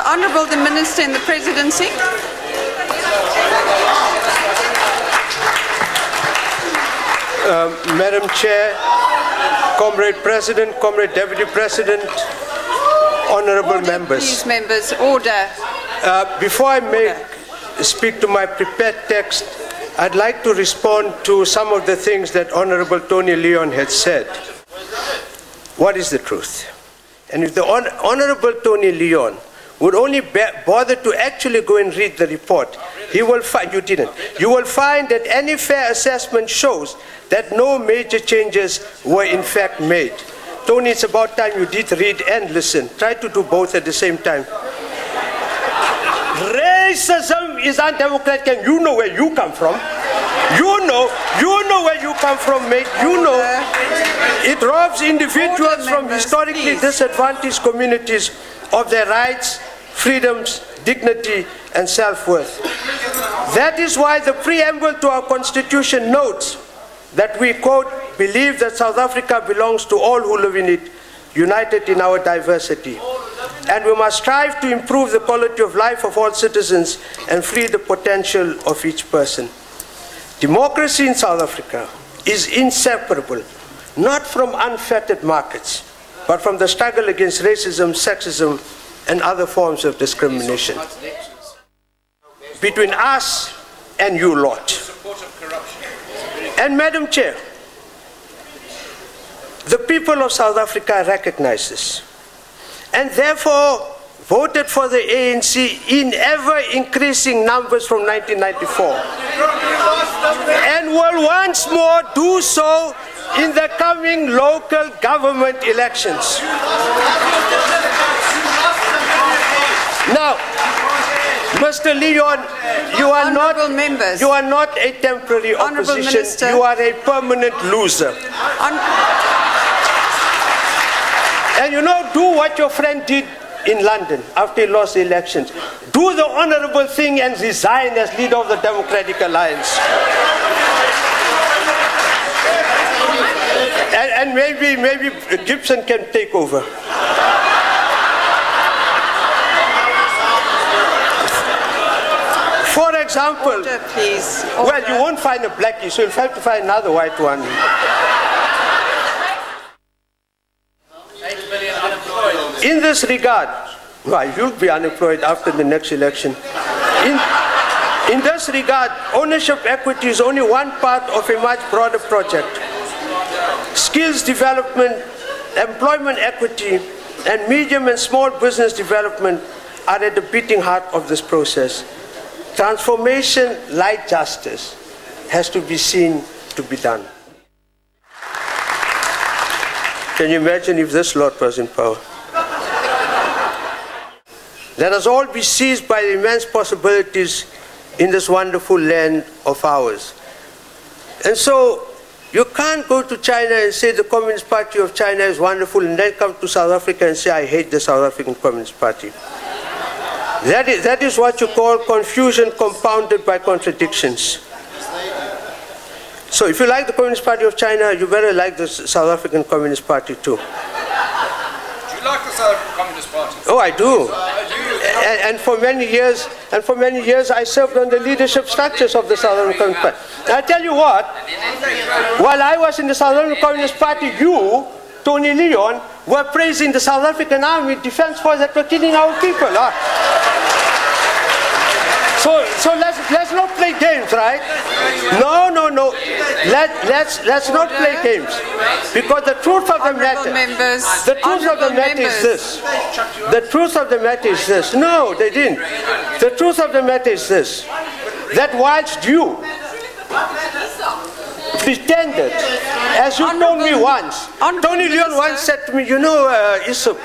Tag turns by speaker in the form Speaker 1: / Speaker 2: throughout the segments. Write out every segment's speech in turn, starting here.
Speaker 1: Honourable the Minister in the Presidency.
Speaker 2: Madam Chair, Comrade President, Comrade Deputy President, Honourable members.
Speaker 1: Please, members, order.
Speaker 2: Before I speak to my prepared text, I'd like to respond to some of the things that Honourable Tony Leon had said. What is the truth? And if the Honourable Tony Leon would only bother to actually go and read the report, he will find, you didn't, you will find that any fair assessment shows that no major changes were in fact made. Tony, it's about time you did read and listen. Try to do both at the same time. Racism is undemocratic, and you know where you come from. You know where you come from, mate. You know. It robs individuals from historically disadvantaged communities of their rights, freedoms, dignity, and self-worth. That is why the preamble to our Constitution notes that we, quote, believe that South Africa belongs to all who live in it, united in our diversity. And we must strive to improve the quality of life of all citizens and free the potential of each person. Democracy in South Africa is inseparable, not from unfettered markets, but from the struggle against racism, sexism, and other forms of discrimination. Between us and you lot. And Madam Chair, the people of South Africa recognize this, and therefore voted for the ANC in ever-increasing numbers from 1994, and will once more do so in the coming local government elections. Now, Mr. Leon, you are not a temporary opposition. You are a permanent loser. And you know, do what your friend did in London after he lost the elections. Do the honourable thing and resign as leader of the Democratic Alliance. And maybe Gibson can take over. For example, order, please. Order. Well, you won't find a blackie, so you'll have to find another white one.
Speaker 3: 8 million unemployed.
Speaker 2: In this regard, well, you'll be unemployed after the next election. In this regard, ownership equity is only one part of a much broader project. Skills development, employment equity, and medium and small business development are at the beating heart of this process. Transformation, like justice, has to be seen to be done. Can you imagine if this lot was in power? Let us all be seized by the immense possibilities in this wonderful land of ours. And so, you can't go to China and say the Communist Party of China is wonderful and then come to South Africa and say, I hate the South African Communist Party. That is what you call confusion compounded by contradictions. So if you like the Communist Party of China, you better like the South African Communist Party too.
Speaker 3: Do you like the South African Communist Party?
Speaker 2: Oh, I do. And for many years, I served on the leadership structures of the South African Communist Party. And I tell you what, while I was in the South African Communist Party, you, Tony Leon, were praising the South African Army Defence Force that were killing our people. So let's not play games, right? No. Let's not play games. Because the truth of the matter, is this. The truth of the matter is this. No, they didn't. The truth of the matter is this. That whilst you pretended, as you told me once, Tony Leon once said to me, you know, Essop,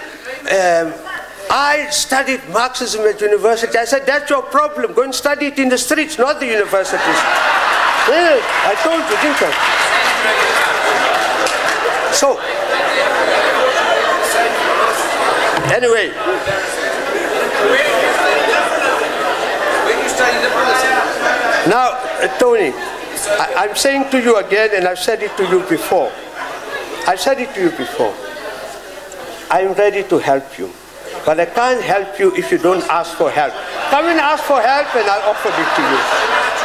Speaker 2: I studied Marxism at university. I said, that's your problem. Go and study it in the streets, not the universities. I told you, didn't I? So, anyway. Now, Tony, I'm saying to you again, and I've said it to you before. I'm ready to help you. But I can't help you if you don't ask for help. Come and ask for help and I'll offer it to you.